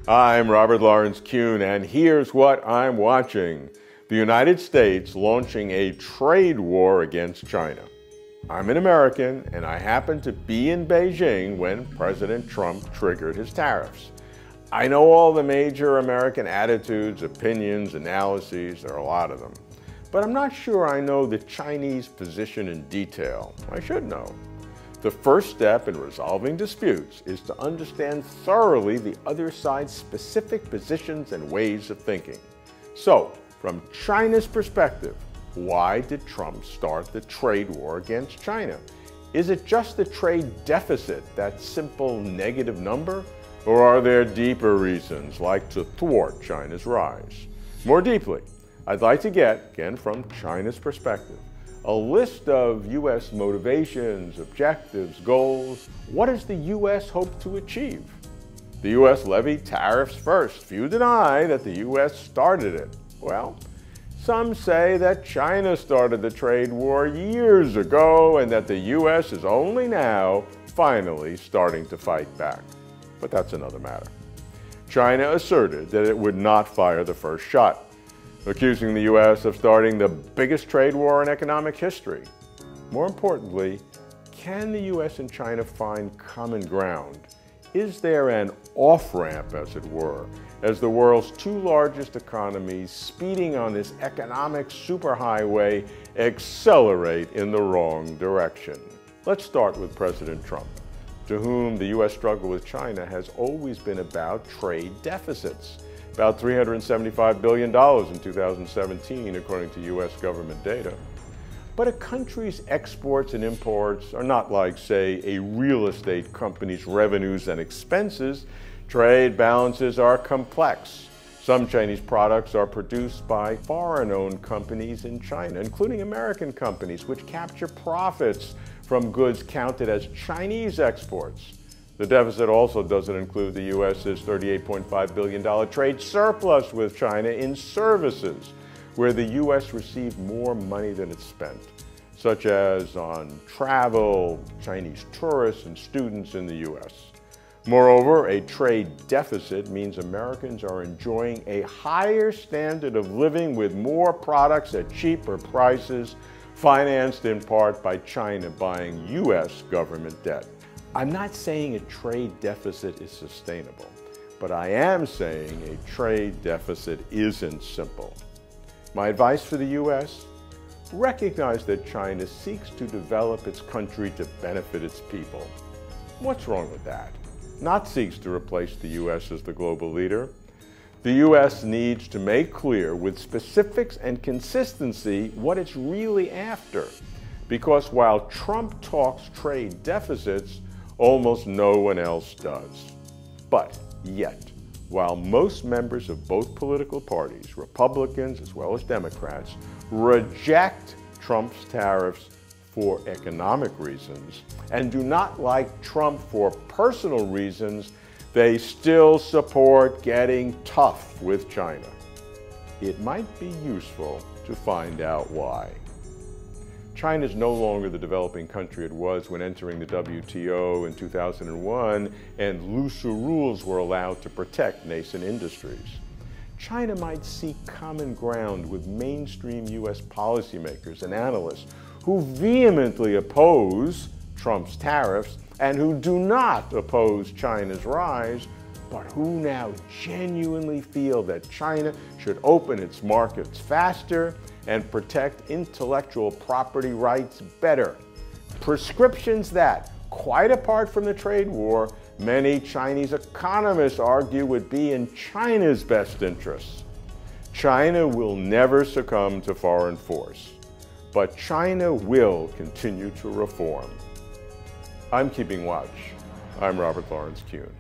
I'm Robert Lawrence Kuhn, and here's what I'm watching. The United States launching a trade war against China. I'm an American, and I happened to be in Beijing when President Trump triggered his tariffs. I know all the major American attitudes, opinions, analyses, there are a lot of them. But I'm not sure I know the Chinese position in detail. I should know. The first step in resolving disputes is to understand thoroughly the other side's specific positions and ways of thinking. So, from China's perspective, why did Trump start the trade war against China? Is it just the trade deficit, that simple negative number? Or are there deeper reasons, like to thwart China's rise? More deeply, I'd like to get, again from China's perspective, a list of U.S. motivations, objectives, goals. What does the U.S. hope to achieve? The U.S. levied tariffs first. Few deny that the U.S. started it. Well, some say that China started the trade war years ago and that the U.S. is only now finally starting to fight back. But that's another matter. China asserted that it would not fire the first shot, accusing the U.S. of starting the biggest trade war in economic history. More importantly, can the U.S. and China find common ground? Is there an off-ramp, as it were, as the world's two largest economies speeding on this economic superhighway accelerate in the wrong direction? Let's start with President Trump, to whom the U.S. struggle with China has always been about trade deficits. About $375 billion in 2017, according to U.S. government data. But a country's exports and imports are not like, say, a real estate company's revenues and expenses. Trade balances are complex. Some Chinese products are produced by foreign-owned companies in China, including American companies, which capture profits from goods counted as Chinese exports. The deficit also doesn't include the U.S.'s $38.5 billion trade surplus with China in services, where the U.S. received more money than it spent, such as on travel, Chinese tourists, and students in the U.S. Moreover, a trade deficit means Americans are enjoying a higher standard of living with more products at cheaper prices, financed in part by China buying U.S. government debt. I'm not saying a trade deficit is sustainable, but I am saying a trade deficit isn't simple. My advice for the U.S.? Recognize that China seeks to develop its country to benefit its people. What's wrong with that? Not seeks to replace the U.S. as the global leader. The U.S. needs to make clear with specifics and consistency what it's really after. Because while Trump talks trade deficits, almost no one else does. But yet, while most members of both political parties, Republicans as well as Democrats, reject Trump's tariffs for economic reasons and do not like Trump for personal reasons, they still support getting tough with China. It might be useful to find out why. China is no longer the developing country it was when entering the WTO in 2001, and looser rules were allowed to protect nascent industries. China might seek common ground with mainstream U.S. policymakers and analysts who vehemently oppose Trump's tariffs and who do not oppose China's rise, but who now genuinely feel that China should open its markets faster and protect intellectual property rights better. Prescriptions that, quite apart from the trade war, many Chinese economists argue would be in China's best interests. China will never succumb to foreign force, but China will continue to reform. I'm keeping watch. I'm Robert Lawrence Kuhn.